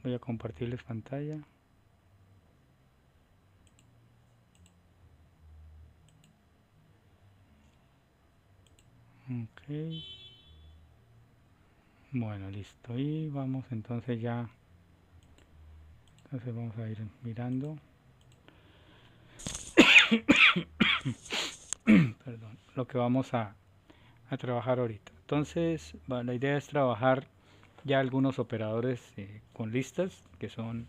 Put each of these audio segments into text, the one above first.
Voy a compartirles pantalla. Ok. Bueno, listo. Y vamos entonces ya. Entonces vamos a ir mirando. Perdón. Lo que vamos a trabajar ahorita. Entonces, la idea es trabajar ya algunos operadores con listas que son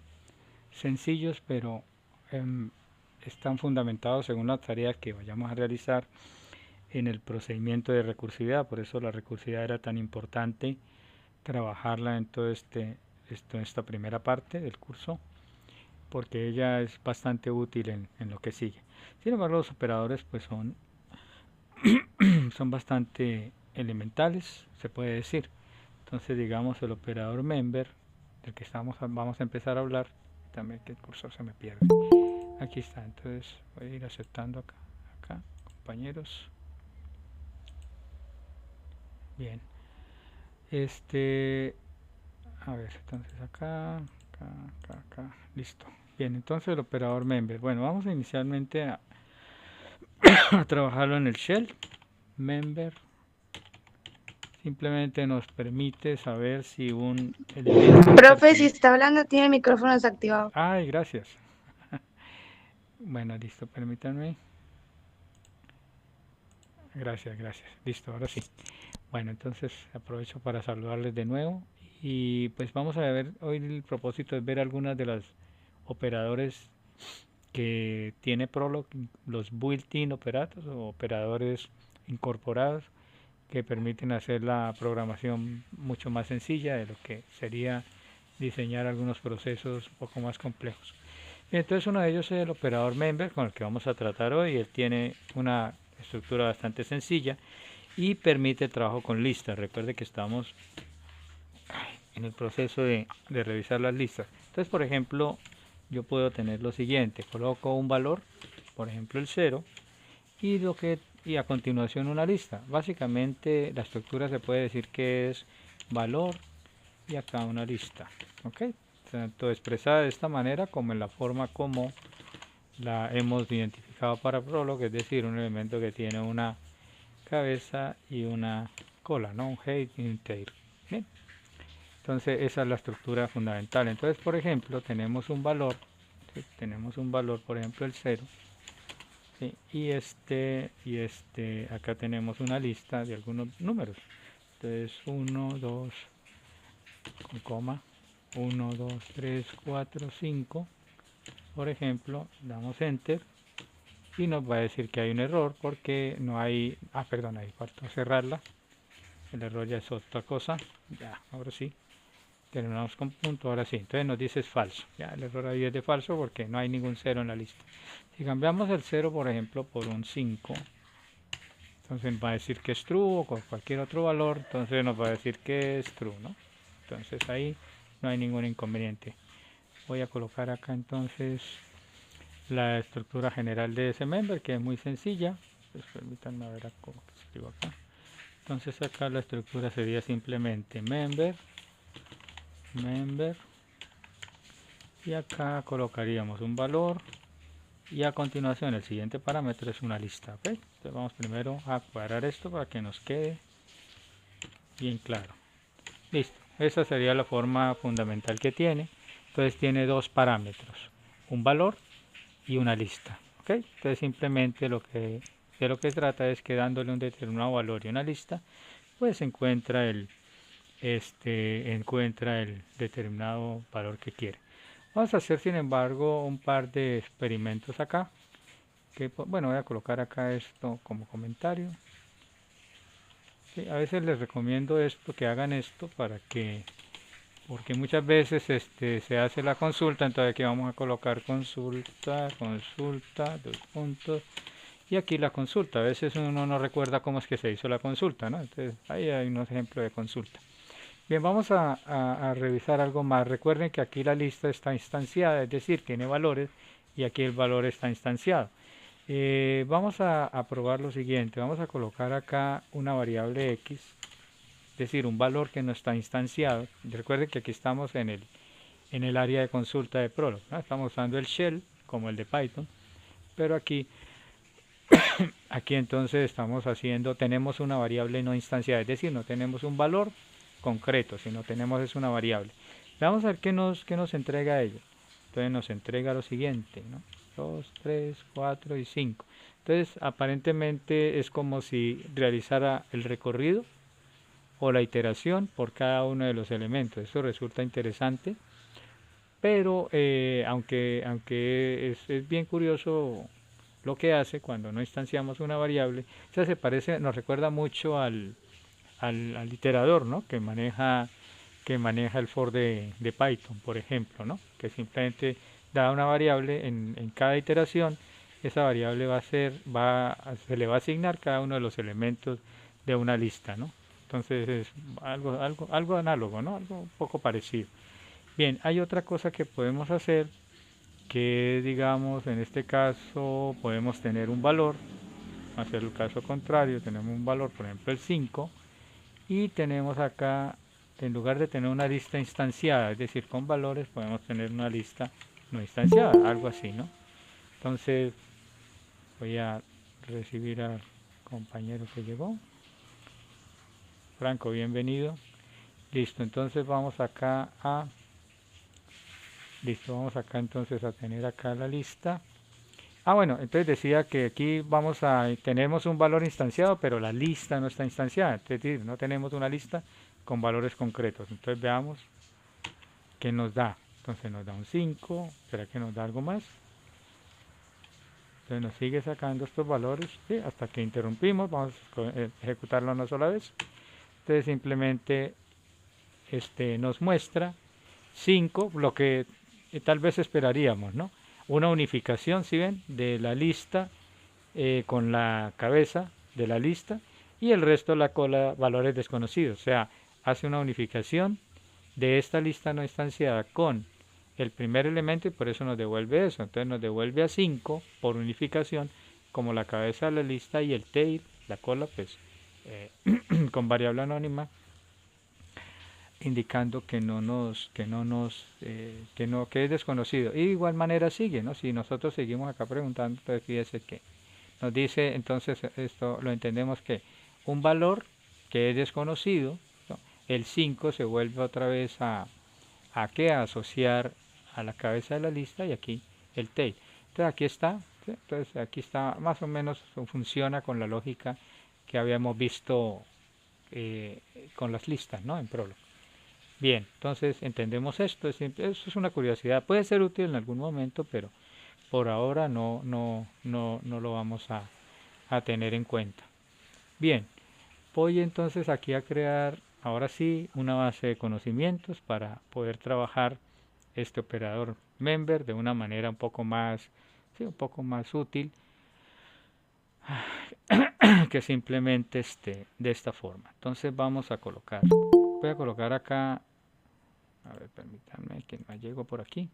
sencillos, pero están fundamentados según las tareas que vayamos a realizar en el procedimiento de recursividad. Por eso la recursividad era tan importante trabajarla en todo esta primera parte del curso, porque ella es bastante útil en lo que sigue. Sin embargo, los operadores pues son bastante elementales, se puede decir. Entonces, digamos, el operador member, del que vamos a empezar a hablar, también que el cursor se me pierde. Aquí está, entonces voy a ir aceptando acá, compañeros. Bien. A ver, entonces acá, listo. Bien, entonces el operador member. Bueno, vamos inicialmente a trabajarlo en el shell. Member simplemente nos permite saber si un elemento Profe, si pertenece. está hablando, tiene el micrófono desactivado. Ay, gracias. Bueno, listo, permítanme. Gracias. Listo, ahora sí. Bueno, entonces aprovecho para saludarles de nuevo. Y pues vamos a ver, hoy el propósito es ver algunas de las operadores que tiene Prolog, los built-in operators o operadores incorporados que permiten hacer la programación mucho más sencilla de lo que sería diseñar algunos procesos un poco más complejos. Y entonces uno de ellos es el operador member con el que vamos a tratar hoy. Él tiene una estructura bastante sencilla y permite el trabajo con listas. Recuerde que estamos en el proceso de revisar las listas. Entonces, por ejemplo, yo puedo tener lo siguiente: coloco un valor, por ejemplo el 0, y a continuación una lista. Básicamente la estructura se puede decir que es valor y acá una lista. ¿Ok? Tanto expresada de esta manera como en la forma como la hemos identificado para Prolog, es decir, un elemento que tiene una cabeza y una cola, ¿no? Un head y un tail. Bien. Entonces esa es la estructura fundamental. Entonces, por ejemplo, tenemos un valor, ¿sí? Tenemos un valor, por ejemplo el 0, ¿sí? Acá tenemos una lista de algunos números. Entonces 1, 2, con coma, 1, 2, 3, 4, 5. Por ejemplo, damos enter y nos va a decir que hay un error porque no hay, perdón, ahí falta cerrarla. El error ya es otra cosa. Ya, ahora sí. Terminamos con punto, ahora sí. Entonces nos dice es falso. Ya, el error ahí es de falso porque no hay ningún 0 en la lista. Si cambiamos el 0, por ejemplo, por un 5, entonces va a decir que es true, o con cualquier otro valor, entonces nos va a decir que es true, ¿no? Entonces ahí no hay ningún inconveniente. Voy a colocar acá entonces la estructura general de ese member, que es muy sencilla. Pues permítanme ver cómo escribo acá. Entonces acá la estructura sería simplemente member, y acá colocaríamos un valor, y a continuación el siguiente parámetro es una lista. ¿Okay? Entonces vamos primero a cuadrar esto para que nos quede bien claro. Listo, esa sería la forma fundamental que tiene. Entonces tiene dos parámetros, un valor y una lista. ¿Okay? Entonces simplemente de lo que trata es que dándole un determinado valor y una lista, pues encuentra el determinado valor que quiere. Vamos a hacer sin embargo un par de experimentos acá. Que, bueno, voy a colocar acá esto como comentario. Sí, a veces les recomiendo esto, que hagan esto porque muchas veces se hace la consulta, entonces aquí vamos a colocar consulta, dos puntos, y aquí la consulta. A veces uno no recuerda cómo es que se hizo la consulta, ¿no? Entonces ahí hay un ejemplo de consulta. Bien, vamos a revisar algo más. Recuerden que aquí la lista está instanciada, es decir, tiene valores, y aquí el valor está instanciado. Vamos a probar lo siguiente. Vamos a colocar acá una variable x, es decir, un valor que no está instanciado. Recuerden que aquí estamos en el área de consulta de Prolog, ¿no? Estamos usando el shell como el de Python, pero aquí entonces tenemos una variable no instanciada, es decir, no tenemos un valor concreto, sino tenemos es una variable. Vamos a ver qué nos entrega ella. Entonces nos entrega lo siguiente, ¿no? 2, 3, 4 y 5. Entonces aparentemente es como si realizara el recorrido o la iteración por cada uno de los elementos. Eso resulta interesante, pero aunque es bien curioso lo que hace cuando no instanciamos una variable, eso nos recuerda mucho al iterador, ¿no? que maneja el for de Python, por ejemplo, ¿no? Que simplemente da una variable en cada iteración, esa variable se le va a asignar cada uno de los elementos de una lista, ¿no? Entonces es algo análogo, ¿no? Algo un poco parecido. Bien, hay otra cosa que podemos hacer, que digamos en este caso podemos tener un valor, hacer el caso contrario, tenemos un valor, por ejemplo el 5, y tenemos acá, en lugar de tener una lista instanciada, es decir, con valores, podemos tener una lista no instanciada, algo así, ¿no? Entonces voy a recibir al compañero que llegó. Franco, bienvenido. Listo, entonces vamos acá vamos acá entonces a tener acá la lista. Bueno, entonces decía que aquí tenemos un valor instanciado, pero la lista no está instanciada, es decir, no tenemos una lista con valores concretos. Entonces veamos qué nos da. Entonces nos da un 5, ¿será que nos da algo más? Entonces nos sigue sacando estos valores, ¿sí? Hasta que interrumpimos, vamos a ejecutarlo una sola vez. Entonces simplemente nos muestra 5, lo que tal vez esperaríamos, ¿no? Una unificación, si ven, de la lista con la cabeza de la lista, y el resto la cola valores desconocidos. O sea, hace una unificación de esta lista no instanciada con el primer elemento y por eso nos devuelve eso. Entonces nos devuelve a 5 por unificación como la cabeza de la lista, y el tail, la cola, pues con variable anónima, indicando que es desconocido. Y de igual manera sigue, ¿no? Si nosotros seguimos acá preguntando, entonces fíjese que nos dice, entonces esto lo entendemos que un valor que es desconocido, ¿no? El 5 se vuelve otra vez a asociar a la cabeza de la lista, y aquí el tail. Entonces aquí está, ¿sí? Entonces aquí está, más o menos funciona con la lógica que habíamos visto con las listas, ¿no? En Prolog. Bien, entonces entendemos esto, eso es una curiosidad, puede ser útil en algún momento, pero por ahora no lo vamos a tener en cuenta. Bien, voy entonces aquí a crear, ahora sí, una base de conocimientos para poder trabajar este operador member de una manera un poco más útil que simplemente de esta forma. Entonces voy a colocar acá, a ver, permítanme que me llego por aquí.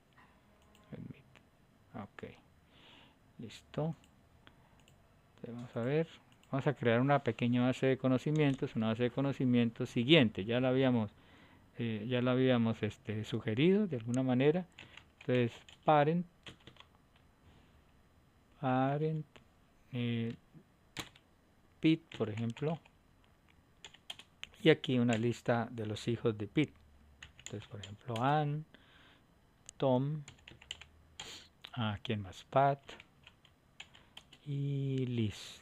Ok, listo. Vamos a ver, vamos a crear una pequeña base de conocimientos, una base de conocimientos siguiente. Ya la habíamos sugerido de alguna manera. Entonces parent Pete, por ejemplo, y aquí una lista de los hijos de Pete. Entonces, por ejemplo, Ann, Tom, ¿quién más? Pat y Liz.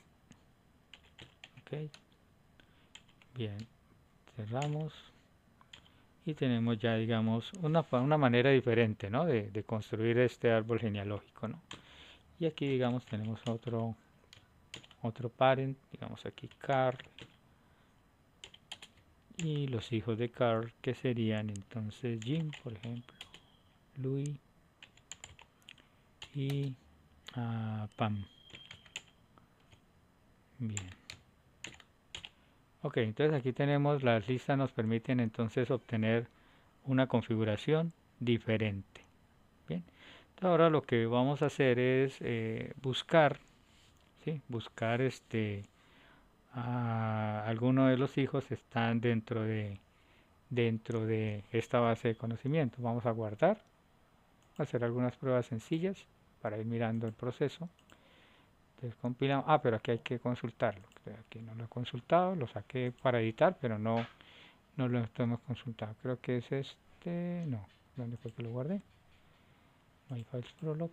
Ok, bien, cerramos y tenemos ya, digamos, una manera diferente, ¿no? de construir este árbol genealógico, ¿no? Y aquí, digamos, tenemos otro parent, digamos aquí Carl, y los hijos de Carl, que serían entonces Jim, por ejemplo, Louis y Pam. Bien. Ok, entonces aquí tenemos las listas, nos permiten entonces obtener una configuración diferente. Bien, entonces ahora lo que vamos a hacer es buscar, ¿sí? Buscar alguno de los hijos están dentro de esta base de conocimientos. Vamos a guardar hacer algunas pruebas sencillas para ir mirando el proceso. Entonces compilamos, pero aquí hay que consultarlo, aquí no lo he consultado, lo saqué para editar, pero no lo hemos consultado. Creo que es este, no, ¿dónde fue que lo guardé? My Files Prolog.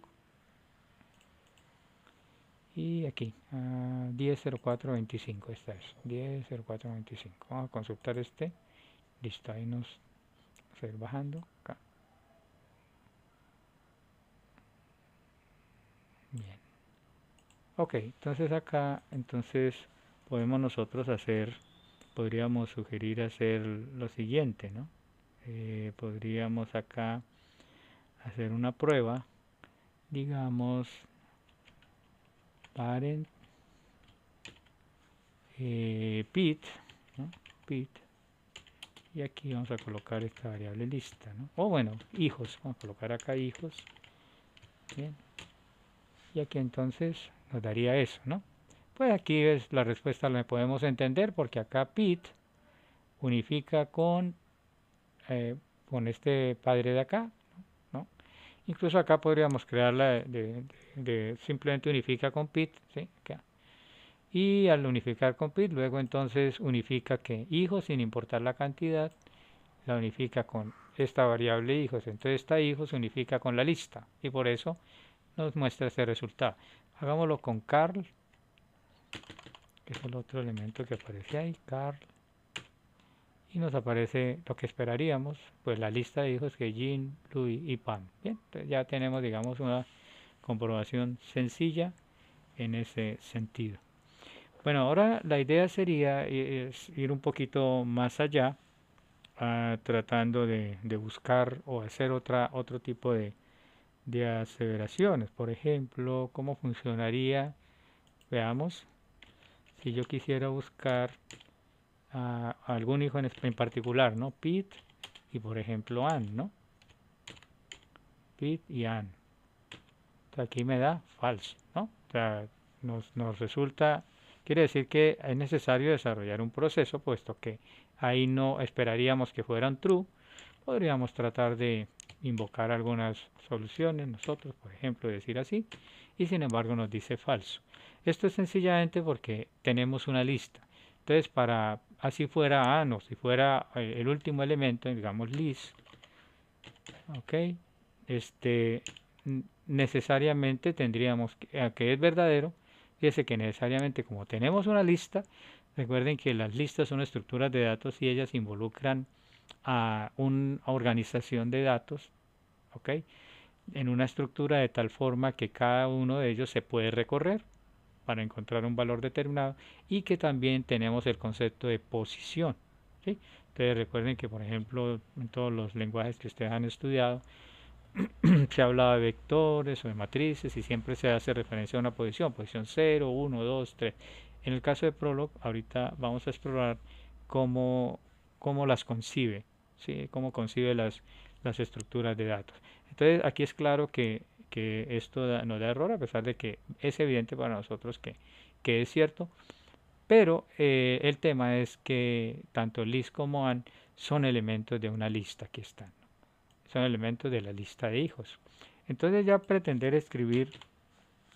Y aquí, 10.04.25, esta es, 10.04.25. Vamos a consultar este, listo, ahí nos vamos a ir bajando, acá. Bien. Ok, entonces acá, podemos nosotros podríamos sugerir hacer lo siguiente, ¿no? Podríamos acá hacer una prueba, digamos, parent pit, ¿no? Pit, y aquí vamos a colocar esta variable lista, ¿no? O bueno, hijos, vamos a colocar acá hijos, bien, y aquí entonces nos daría eso, ¿no? Pues aquí es la respuesta, la podemos entender porque acá pit unifica con este padre de acá, ¿no? Incluso acá podríamos crearla simplemente unifica con pit, ¿sí? Acá. Y al unificar con pit, luego entonces unifica que hijos sin importar la cantidad, la unifica con esta variable hijos. Entonces esta hijos se unifica con la lista y por eso nos muestra este resultado. Hagámoslo con Carl, que es el otro elemento que aparece ahí, Carl. Y nos aparece lo que esperaríamos, pues la lista de hijos que Jean, Louis y Pam. Bien, entonces ya tenemos, digamos, una comprobación sencilla en ese sentido. Bueno, ahora la idea sería ir un poquito más allá, tratando de buscar o hacer otro tipo de aseveraciones. Por ejemplo, ¿cómo funcionaría? Veamos, si yo quisiera buscar a algún hijo en particular, ¿no? Pete y por ejemplo Ann, ¿no? Pete y Ann. Entonces aquí me da falso, ¿no? O sea, nos resulta, quiere decir que es necesario desarrollar un proceso, puesto que ahí no esperaríamos que fueran true. Podríamos tratar de invocar algunas soluciones nosotros, por ejemplo, decir así, y sin embargo nos dice falso. Esto es sencillamente porque tenemos una lista. Entonces, para así fuera Ann o si fuera el último elemento, digamos list, ok, necesariamente tendríamos que es verdadero. Fíjese que necesariamente como tenemos una lista, recuerden que las listas son estructuras de datos y ellas involucran a una organización de datos, ¿ok? En una estructura de tal forma que cada uno de ellos se puede recorrer para encontrar un valor determinado y que también tenemos el concepto de posición, ¿sí? Entonces recuerden que por ejemplo en todos los lenguajes que ustedes han estudiado se hablaba de vectores o de matrices y siempre se hace referencia a una posición 0, 1, 2, 3. En el caso de Prolog, ahorita vamos a explorar cómo las concibe, ¿sí? Cómo concibe las estructuras de datos. Entonces aquí es claro que esto nos da error, a pesar de que es evidente para nosotros que es cierto, pero el tema es que tanto list como AND son elementos de una lista que están, son elementos de la lista de hijos. Entonces ya pretender escribir,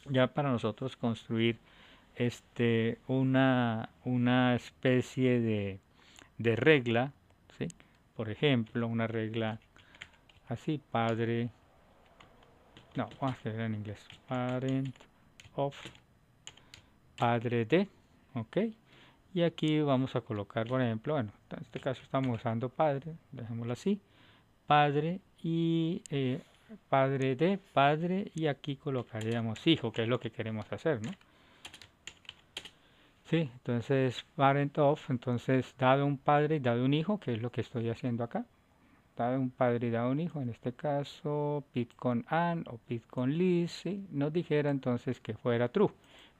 ya para nosotros construir una especie de regla, ¿sí? Por ejemplo, una regla así, padre, no, vamos a hacer en inglés, parent of, padre de, ok, y aquí vamos a colocar, por ejemplo, bueno, en este caso estamos usando padre, dejémoslo así, padre y padre de padre, y aquí colocaríamos hijo, que es lo que queremos hacer, ¿no? Sí, entonces parent of, entonces dado un padre y dado un hijo, que es lo que estoy haciendo acá, dado un padre y dado un hijo, en este caso Pete con Ann o Pete con Liz, ¿sí? Nos dijera entonces que fuera true.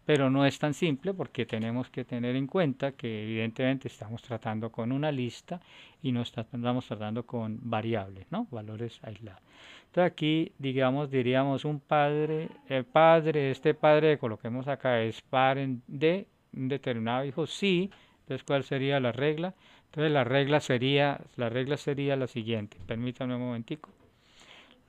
Pero no es tan simple porque tenemos que tener en cuenta que evidentemente estamos tratando con una lista y no estamos tratando con variables, ¿no? Valores aislados. Entonces aquí, digamos, diríamos un padre, este padre que coloquemos acá es parent de un determinado hijo, sí. Entonces, ¿cuál sería la regla? Entonces la regla sería la siguiente. Permítanme un momentico.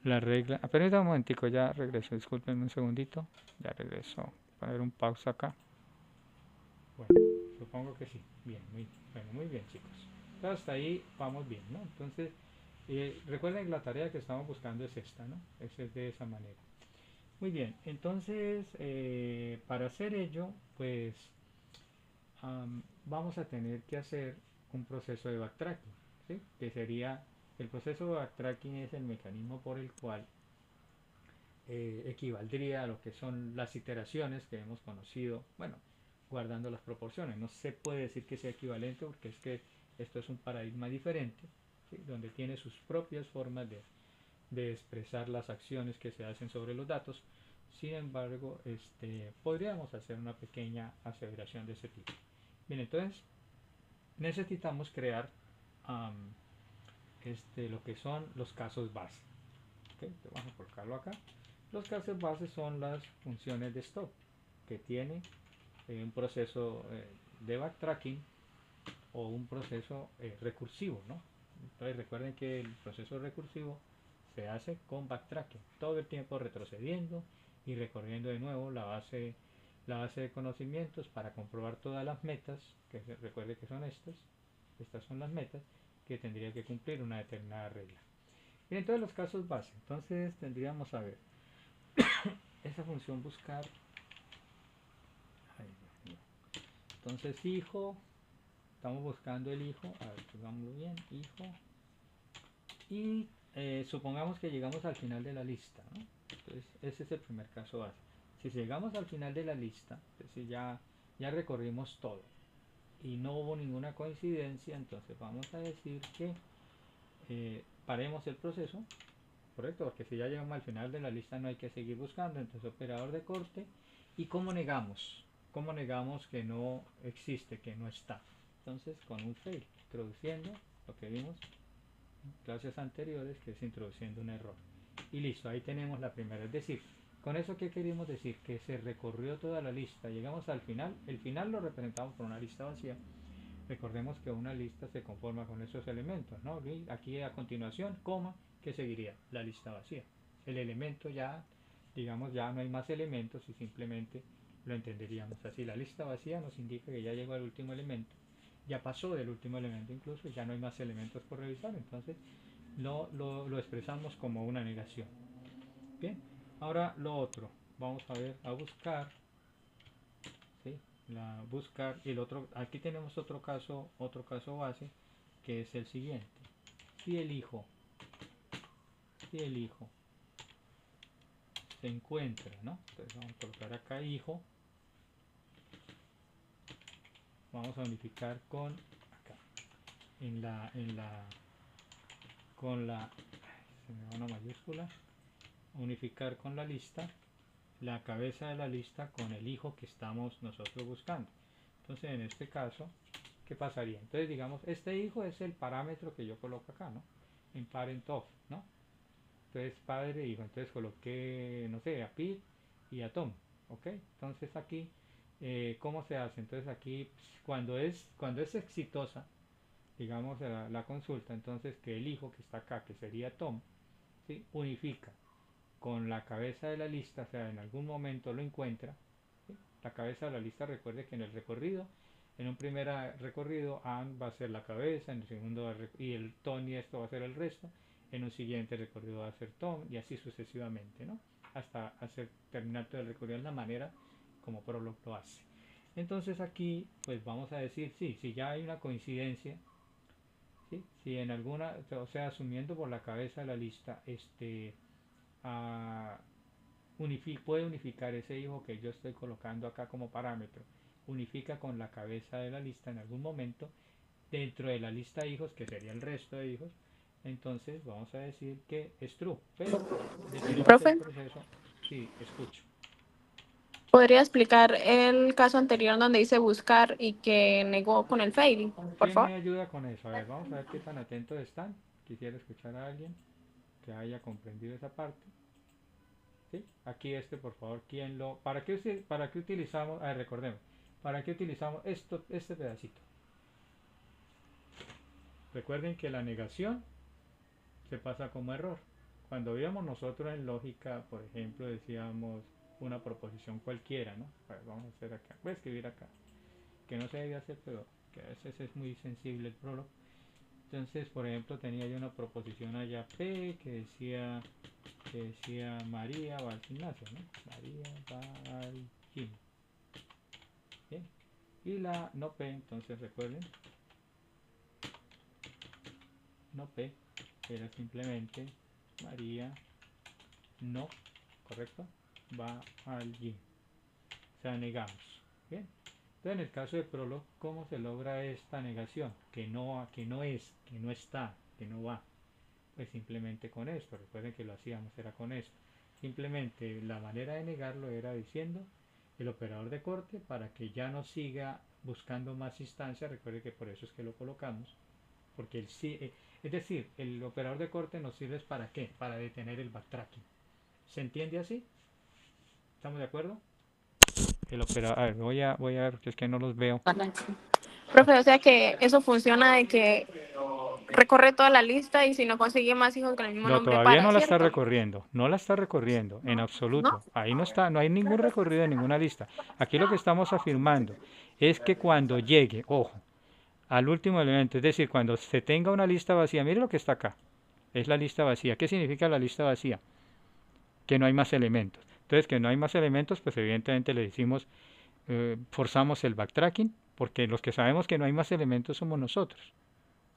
la regla. Permítame un momentico, ya regreso. Disculpen un segundito. Ya regreso. Poner un pausa acá. Bueno, supongo que sí. Bien, muy bien, chicos. Entonces, hasta ahí vamos bien, ¿no? Entonces, recuerden que la tarea que estamos buscando es esta, ¿no? Es de esa manera. Muy bien, entonces, para hacer ello, pues vamos a tener que hacer un proceso de backtracking, ¿sí? Que sería, el proceso de backtracking es el mecanismo por el cual equivaldría a lo que son las iteraciones que hemos conocido, bueno, guardando las proporciones. No se puede decir que sea equivalente porque es que esto es un paradigma diferente, ¿sí? Donde tiene sus propias formas de expresar las acciones que se hacen sobre los datos. Sin embargo, podríamos hacer una pequeña aseveración de ese tipo. Bien, entonces necesitamos crear um, lo que son los casos base. ¿Okay? Vamos a colocarlo acá. Los casos base son las funciones de stop que tiene un proceso de backtracking o un proceso recursivo, ¿no? Entonces recuerden que el proceso recursivo se hace con backtracking, todo el tiempo retrocediendo y recorriendo de nuevo la base de conocimientos para comprobar todas las metas, que recuerde que son estas son las metas que tendría que cumplir una determinada regla. Bien, entonces los casos base, entonces tendríamos a ver esa función buscar, entonces hijo, estamos buscando el hijo, a ver, pongámoslo bien, hijo, y supongamos que llegamos al final de la lista, ¿no? Entonces ese es el primer caso base. Si llegamos al final de la lista, es decir, ya recorrimos todo y no hubo ninguna coincidencia, entonces vamos a decir que paremos el proceso, correcto, porque si ya llegamos al final de la lista no hay que seguir buscando, entonces operador de corte. ¿Y cómo negamos? ¿Cómo negamos que no existe, que no está? Entonces con un fail, introduciendo lo que vimos clases anteriores, que es introduciendo un error. Y listo, ahí tenemos la primera. Es decir, con eso qué queremos decir, que se recorrió toda la lista, llegamos al final, el final lo representamos por una lista vacía. Recordemos que una lista se conforma con esos elementos, ¿no? Aquí a continuación, coma, ¿qué seguiría? La lista vacía. El elemento ya, digamos, ya no hay más elementos y simplemente lo entenderíamos así. La lista vacía nos indica que ya llegó al último elemento, ya pasó del último elemento incluso, ya no hay más elementos por revisar, entonces lo expresamos como una negación. Bien, ahora lo otro, vamos a ver, a buscar, ¿sí? Buscar, y el otro, aquí tenemos otro caso base, que es el siguiente. Si el hijo se encuentra, ¿no? Entonces vamos a colocar acá hijo, vamos a unificar con acá, con la, se me va una mayúscula, unificar con la lista, la cabeza de la lista con el hijo que estamos nosotros buscando. Entonces en este caso, ¿qué pasaría? Entonces digamos, este hijo es el parámetro que yo coloco acá, ¿no? En parent of, ¿no? Entonces padre, hijo, entonces coloqué, no sé, a Pete y a Tom, ¿ok? Entonces aquí, ¿cómo se hace? Entonces aquí, cuando es exitosa, digamos, la consulta, entonces que el hijo que está acá, que sería Tom, ¿sí? Unifica con la cabeza de la lista, o sea, en algún momento lo encuentra, ¿sí? La cabeza de la lista, recuerde que en el recorrido, en un primer recorrido, Anne va a ser la cabeza, en el segundo y el Tony esto va a ser el resto, en un siguiente recorrido va a ser Tom y así sucesivamente, ¿no? Hasta hacer terminar todo el recorrido en la manera como Prolog lo hace. Entonces aquí, pues vamos a decir, sí, si ya hay una coincidencia, ¿sí? Si en alguna, o sea, asumiendo por la cabeza de la lista, a puede unificar ese hijo que yo estoy colocando acá como parámetro, unifica con la cabeza de la lista en algún momento dentro de la lista de hijos, que sería el resto de hijos, entonces vamos a decir que es true, pero detenemos el Profe, proceso. Sí, escucho. ¿podría explicar el caso anterior donde dice buscar y que negó con el fail, por ¿Quién favor? me ayuda con eso? A ver, vamos a ver qué tan atentos están. Quisiera escuchar a alguien que haya comprendido esa parte. ¿Sí? Aquí por favor, ¿para qué utilizamos? A ver, recordemos, ¿para qué utilizamos este pedacito? Recuerden que la negación se pasa como error, Cuando veíamos nosotros en lógica, por ejemplo, decíamos una proposición cualquiera, ¿no? A ver, vamos a hacer acá, voy a escribir acá, que no se debe hacer, pero que a veces es muy sensible el prólogo. Entonces, por ejemplo, tenía yo una proposición allá P que decía María va al gimnasio, ¿no? María va al gym. Bien. Y la no P, entonces recuerden, no P era simplemente María no, ¿correcto? Va al gym. O sea, negamos. Bien. Entonces, en el caso de prólogo, ¿cómo se logra esta negación? Que no es, que no está, que no va. Pues simplemente con esto. Recuerden que lo hacíamos, era con esto. Simplemente la manera de negarlo era diciendo el operador de corte para que ya no siga buscando más instancias. Recuerden que por eso es que lo colocamos. Porque es decir, el operador de corte nos sirve para ¿qué? Para detener el backtracking. ¿Se entiende así? ¿Estamos de acuerdo? El operador, a ver, voy a ver, que es que no los veo. Profe, o sea que eso funciona de que recorre toda la lista y si no consigue más hijos con el mismo No, nombre todavía para, no la está ¿cierto? recorriendo, no la está recorriendo en ¿No? absoluto. Ahí no está, no hay ningún recorrido en ninguna lista. Aquí lo que estamos afirmando es que cuando llegue, ojo, al último elemento, es decir, cuando se tenga una lista vacía, mire lo que está acá, es la lista vacía. ¿Qué significa la lista vacía? Que no hay más elementos. Entonces, que no hay más elementos, pues evidentemente le decimos, forzamos el backtracking, porque los que sabemos que no hay más elementos somos nosotros.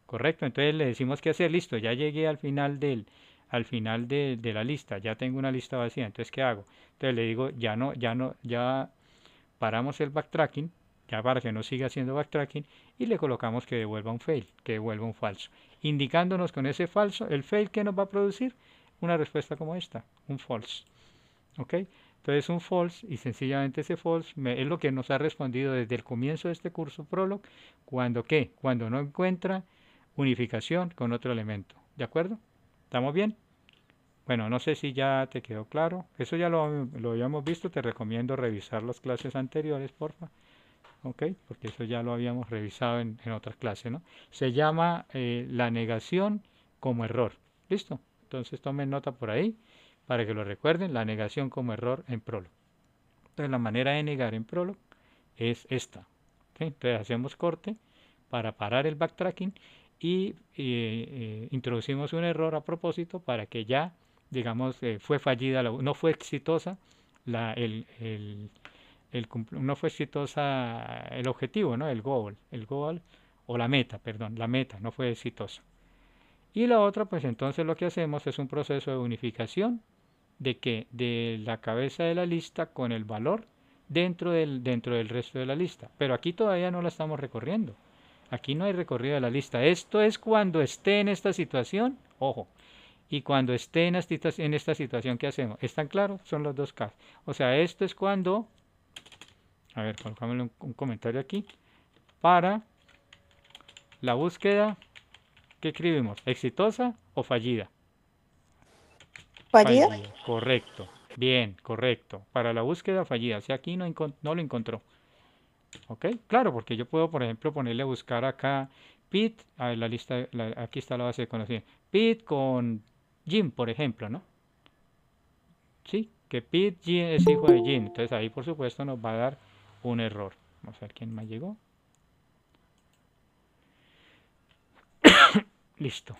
Correcto, entonces le decimos qué hacer, listo, ya llegué al final de la lista, ya tengo una lista vacía, entonces ¿qué hago? Entonces le digo, ya paramos el backtracking, ya para que no siga haciendo backtracking, y le colocamos que devuelva un fail, que devuelva un falso, indicándonos con ese falso, el fail que nos va a producir una respuesta como esta, un false, ¿ok? Entonces un false, y sencillamente ese false es lo que nos ha respondido desde el comienzo de este curso Prolog, cuando ¿qué? Cuando no encuentra unificación con otro elemento. ¿De acuerdo? ¿Estamos bien? Bueno, no sé si ya te quedó claro. Eso ya lo habíamos visto. Te recomiendo revisar las clases anteriores, porfa. ¿Ok? Porque eso ya lo habíamos revisado en otras clases, ¿no? Se llama la negación como error. ¿Listo? Entonces tomen nota por ahí para que lo recuerden. La negación como error en Prolog. Entonces la manera de negar en Prolog es esta. ¿Ok? Entonces hacemos corte para parar el backtracking y introducimos un error a propósito para que ya, digamos, fue fallida, no fue exitosa no fue exitosa el objetivo, ¿no? El goal o la meta, perdón, la meta no fue exitosa. Y la otra, pues entonces lo que hacemos es un proceso de unificación de la cabeza de la lista con el valor dentro del resto de la lista. Pero aquí todavía no la estamos recorriendo. Aquí no hay recorrido de la lista. Esto es cuando esté en esta situación, ojo, y cuando esté en esta situación, ¿qué hacemos? ¿Están claros? Son los dos casos. O sea, esto es cuando, a ver, colocámosle un comentario aquí, para la búsqueda, ¿qué escribimos? ¿Exitosa o fallida? ¿Fallida? Fallida, correcto. Bien, correcto. Para la búsqueda fallida, o sea, aquí no lo encontró. ¿Ok? Claro, porque yo puedo, por ejemplo, ponerle a buscar acá Pete, a ver, aquí está la base de conocimiento. Pete con Jim, por ejemplo, ¿no? Sí, que Pete Jim es hijo de Jim. Entonces ahí, por supuesto, nos va a dar un error. Vamos a ver quién más llegó. Listo.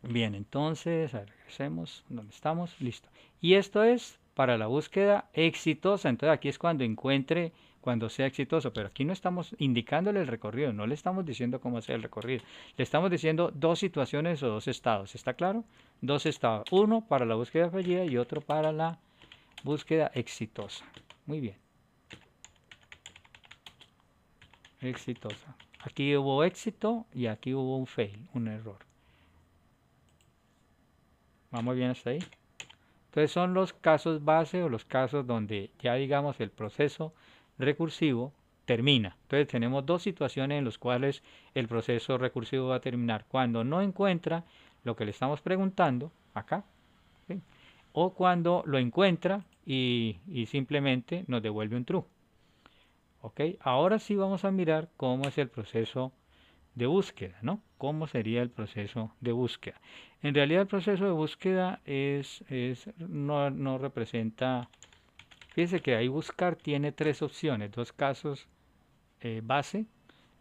Bien, entonces, a ver, regresemos. ¿Dónde estamos? Listo. Y esto es para la búsqueda exitosa. Entonces aquí es cuando sea exitoso, pero aquí no estamos indicándole el recorrido, no le estamos diciendo cómo hacer el recorrido, le estamos diciendo dos situaciones o dos estados, ¿está claro? Dos estados, uno para la búsqueda fallida y otro para la búsqueda exitosa. Muy bien. Exitosa. Aquí hubo éxito y aquí hubo un fail, un error. ¿Vamos bien hasta ahí? Entonces son los casos base o los casos donde ya digamos el proceso recursivo termina. Entonces tenemos dos situaciones en las cuales el proceso recursivo va a terminar. Cuando no encuentra lo que le estamos preguntando, acá, ¿sí? O cuando lo encuentra y simplemente nos devuelve un true. ¿Ok? Ahora sí vamos a mirar cómo es el proceso de búsqueda, ¿no? ¿Cómo sería el proceso de búsqueda? En realidad el proceso de búsqueda no representa, fíjense que ahí buscar tiene tres opciones, dos casos base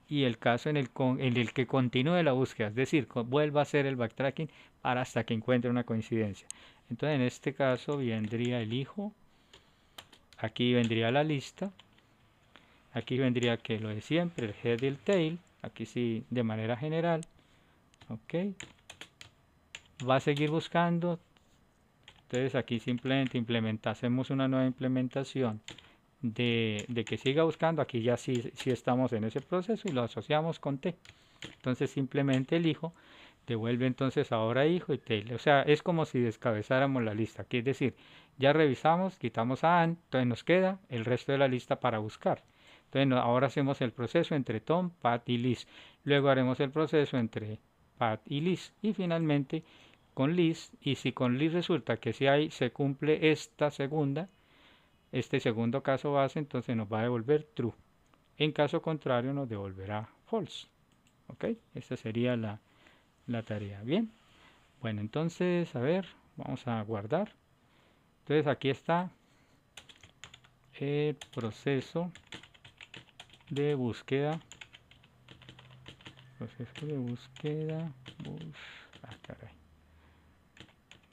y el caso en el que continúe la búsqueda, es decir, vuelva a hacer el backtracking para hasta que encuentre una coincidencia. Entonces en este caso vendría el hijo, aquí vendría la lista, aquí vendría que lo de siempre, el head y el tail, aquí sí de manera general, ok, va a seguir buscando, entonces aquí simplemente hacemos una nueva implementación de que siga buscando, aquí ya sí estamos en ese proceso y lo asociamos con T, entonces simplemente el hijo devuelve entonces ahora hijo y tail, o sea, es como si descabezáramos la lista, aquí es decir, ya revisamos, quitamos a Ann, entonces nos queda el resto de la lista para buscar. Entonces ahora hacemos el proceso entre Tom, Pat y Liz. Luego haremos el proceso entre Pat y Liz. Y finalmente con Liz. Y si con Liz resulta que si se cumple este segundo caso base, entonces nos va a devolver true. En caso contrario nos devolverá false. ¿Ok? Esta sería la tarea. Bien. Bueno, entonces, a ver, vamos a guardar. Entonces aquí está el proceso de búsqueda, caray,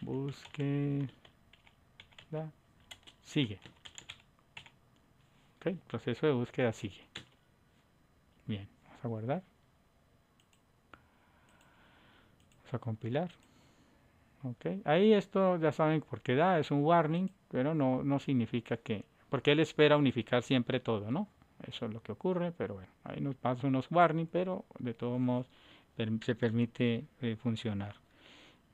búsqueda, sigue, ok, proceso de búsqueda sigue. Bien, vamos a guardar, vamos a compilar, ok, ahí esto ya saben por qué da, es un warning, pero no significa que, porque él espera unificar siempre todo, ¿no? Eso es lo que ocurre, pero bueno, ahí nos pasa unos warning, pero de todos modos se permite funcionar.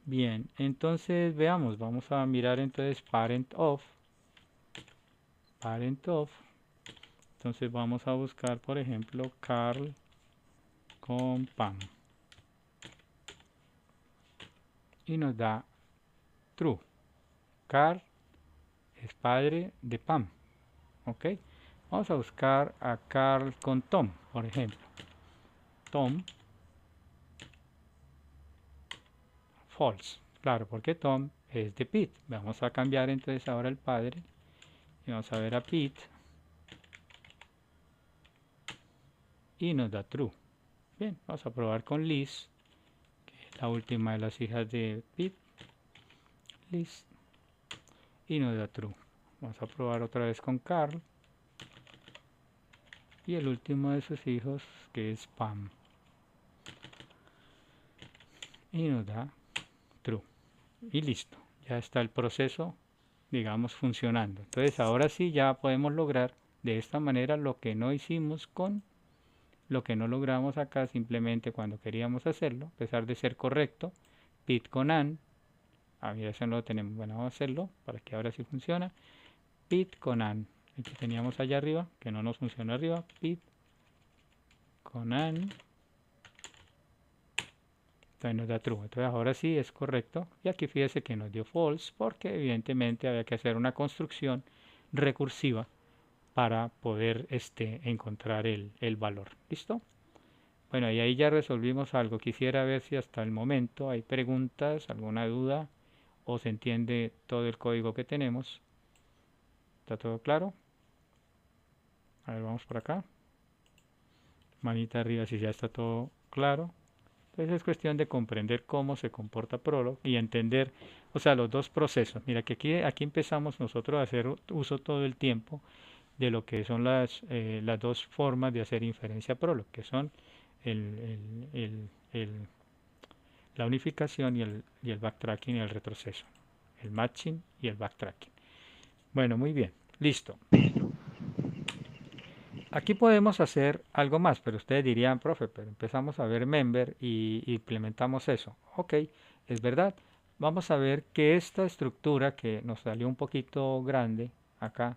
Bien, entonces veamos, vamos a mirar entonces parent of, entonces vamos a buscar por ejemplo Carl con Pam y nos da true, Carl es padre de Pam, ok, vamos a buscar a Carl con Tom, por ejemplo, Tom, false, claro, porque Tom es de Pete. Vamos a cambiar entonces ahora el padre y vamos a ver a Pete y nos da true. Bien, vamos a probar con Liz, que es la última de las hijas de Pete, Liz, y nos da true. Vamos a probar otra vez con Carl y el último de sus hijos, que es Pam, y nos da true. Y listo, ya está el proceso, digamos, funcionando. Entonces ahora sí ya podemos lograr de esta manera lo que no hicimos con lo que no logramos acá simplemente cuando queríamos hacerlo, a pesar de ser correcto. Pit con Ann, mira, eso no lo tenemos, bueno, vamos a hacerlo para que ahora sí funciona. Pit con Ann, el que teníamos allá arriba, que no nos funciona arriba, Pit con Ann, entonces nos da true, entonces ahora sí es correcto, y aquí fíjese que nos dio false, porque evidentemente había que hacer una construcción recursiva para poder encontrar el valor. ¿Listo? Bueno, y ahí ya resolvimos algo. Quisiera ver si hasta el momento hay preguntas, alguna duda o se entiende todo el código que tenemos. ¿Está todo claro? A ver, vamos por acá. Manita arriba si ya está todo claro. Entonces es cuestión de comprender cómo se comporta Prolog y entender, o sea, los dos procesos. Mira que aquí empezamos nosotros a hacer uso todo el tiempo de lo que son las dos formas de hacer inferencia Prolog, que son la unificación y el backtracking y el retroceso, el matching y el backtracking. Bueno, muy bien, listo. Aquí podemos hacer algo más, pero ustedes dirían, profe, pero empezamos a ver member y implementamos eso. Ok, es verdad. Vamos a ver que esta estructura que nos salió un poquito grande acá,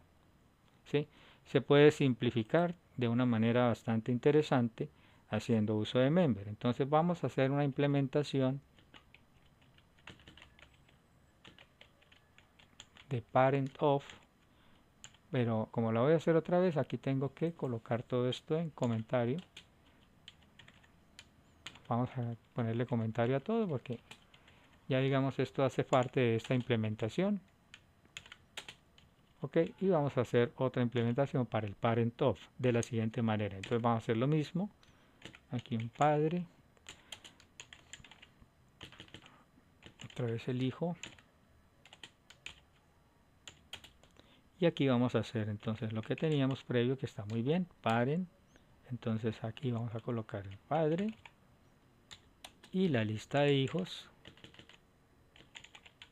¿sí?, se puede simplificar de una manera bastante interesante haciendo uso de member. Entonces vamos a hacer una implementación de parent of, pero como la voy a hacer otra vez, aquí tengo que colocar todo esto en comentario. vamos a ponerle comentario a todo porque ya digamos esto hace parte de esta implementación. Ok, y vamos a hacer otra implementación para el parent of de la siguiente manera. Entonces vamos a hacer lo mismo. Aquí un padre. Otra vez el hijo. Y aquí vamos a hacer entonces lo que teníamos previo, que está muy bien. Parent. Entonces aquí vamos a colocar el padre. Y la lista de hijos.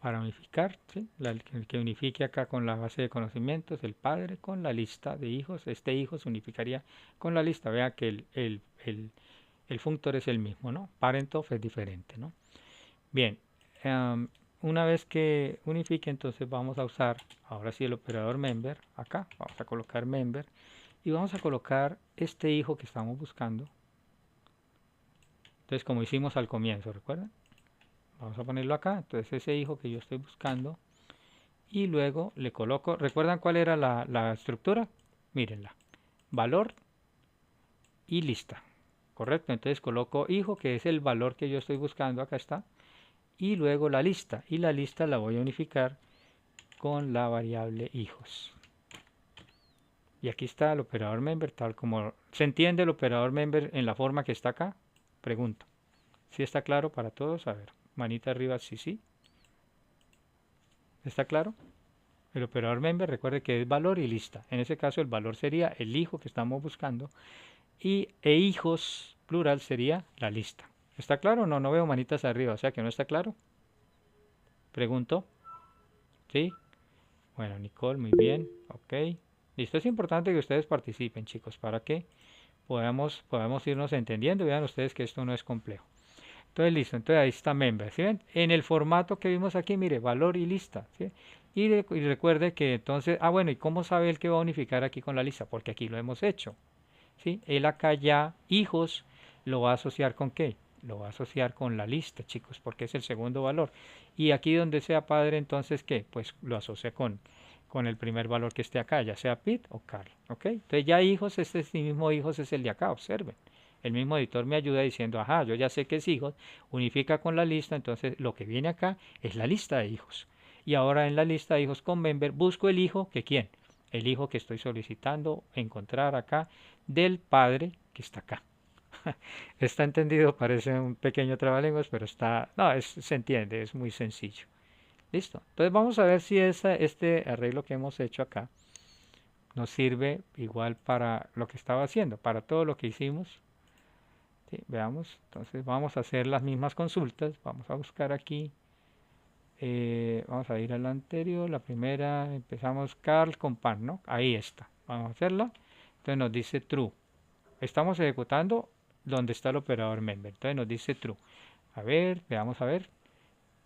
Para unificar, ¿sí? El que unifique acá con la base de conocimientos, el padre con la lista de hijos. Este hijo se unificaría con la lista. Vea que el functor es el mismo, ¿no? Parent of es diferente, ¿no? Bien, una vez que unifique, entonces vamos a usar, ahora sí, el operador member, acá, vamos a colocar member, y vamos a colocar este hijo que estamos buscando. Entonces, como hicimos al comienzo, ¿recuerdan? Vamos a ponerlo acá, entonces ese hijo que yo estoy buscando, y luego le coloco, ¿recuerdan cuál era la estructura? Mírenla, valor y lista, ¿correcto? Entonces coloco hijo, que es el valor que yo estoy buscando, acá está, y luego la lista, y la lista la voy a unificar con la variable hijos. Y aquí está el operador member, tal como se entiende el operador member en la forma que está acá. Pregunto, ¿sí está claro para todos? A ver, manita arriba, sí, sí. ¿Está claro? El operador member, recuerde que es valor y lista. En ese caso el valor sería el hijo que estamos buscando y hijos, plural, sería la lista. ¿Está claro? No, no veo manitas arriba, o sea que no está claro. Pregunto. ¿Sí? Bueno, Nicole, muy bien. Ok. Listo, es importante que ustedes participen, chicos, para que podamos irnos entendiendo. Vean ustedes que esto no es complejo. Entonces, listo. Entonces, ahí está member. ¿Sí ven? En el formato que vimos aquí, mire, valor y lista. ¿Sí? Y recuerde que entonces, bueno, ¿y cómo sabe él que va a unificar aquí con la lista? Porque aquí lo hemos hecho. ¿Sí? Él acá ya, hijos, lo va a asociar ¿con qué? Lo va a asociar con la lista, chicos, porque es el segundo valor. Y aquí donde sea padre, entonces, ¿qué? Pues lo asocia con el primer valor que esté acá, ya sea Pete o Carl. ¿Ok? Entonces ya hijos, este mismo hijos es el de acá, observen. El mismo editor me ayuda diciendo, ajá, yo ya sé que es hijos, unifica con la lista, entonces lo que viene acá es la lista de hijos. Y ahora en la lista de hijos con member busco el hijo, que ¿quién? El hijo que estoy solicitando encontrar acá del padre que está acá. Está entendido, parece un pequeño trabalenguas, pero está, no, se entiende, es muy sencillo. Listo. Entonces vamos a ver si este arreglo que hemos hecho acá nos sirve igual para lo que estaba haciendo, para todo lo que hicimos. ¿Sí? Veamos, entonces vamos a hacer las mismas consultas, vamos a buscar aquí, vamos a ir a la anterior, la primera, empezamos Carl con pan, ¿no? Ahí está, vamos a hacerla, entonces nos dice true, estamos ejecutando donde está el operador member, entonces nos dice true, a ver, veamos a ver,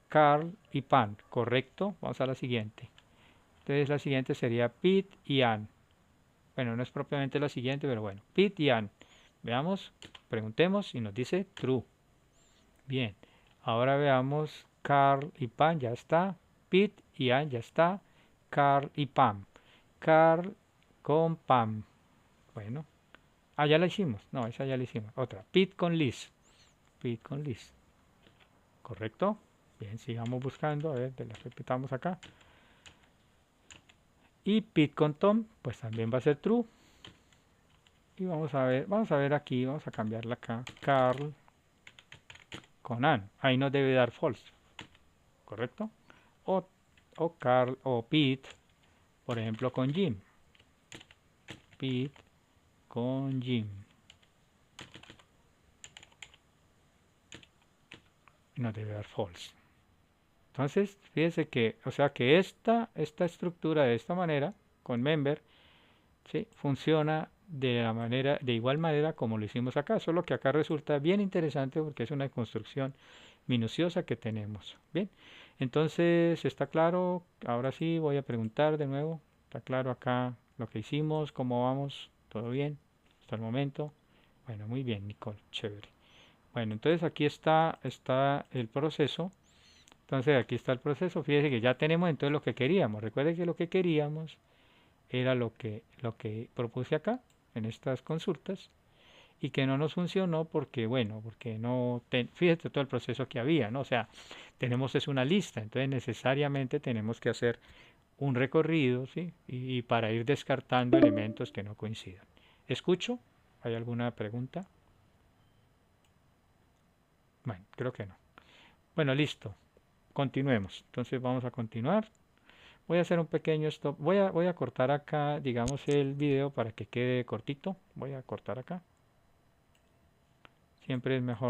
Carl y pan, correcto, vamos a la siguiente, entonces la siguiente sería Pete y Ann, bueno, no es propiamente la siguiente, pero bueno, Pete y Ann, veamos, preguntemos y nos dice true. Bien, ahora veamos Carl y Pam, ya está. Pete y Ann, ya está. Carl y Pam. Carl con Pam. Bueno, ya la hicimos. No, esa ya la hicimos. Otra, Pete con Liz. Pete con Liz. ¿Correcto? Bien, sigamos buscando. A ver, la repitamos acá. Y Pete con Tom, pues también va a ser true. Y vamos a ver aquí, vamos a cambiarla acá. Carl con Ann. Ahí nos debe dar false. ¿Correcto? O Carl o Pete, por ejemplo, con Jim. Pete con Jim. Nos debe dar false. Entonces, fíjense que, o sea que esta estructura de esta manera, con member, ¿sí? Funciona de igual manera como lo hicimos acá, solo que acá resulta bien interesante porque es una construcción minuciosa que tenemos. Bien, entonces está claro, ahora sí voy a preguntar de nuevo, está claro acá lo que hicimos, cómo vamos, todo bien hasta el momento. Bueno, muy bien, Nicole, chévere. Bueno, entonces aquí está el proceso. Entonces aquí está el proceso, fíjense que ya tenemos entonces lo que queríamos. Recuerden que lo que queríamos era lo que propuse acá en estas consultas. y que no nos funcionó porque, bueno, porque no, fíjate todo el proceso que había, ¿no? O sea, tenemos es una lista, entonces necesariamente tenemos que hacer un recorrido, ¿sí? Y para ir descartando elementos que no coincidan. ¿Escucho? ¿Hay alguna pregunta? Bueno, creo que no. Bueno, listo. Continuemos. Entonces vamos a continuar. Voy a hacer un pequeño stop. Voy a cortar acá, digamos, el video para que quede cortito. Voy a cortar acá. Siempre es mejor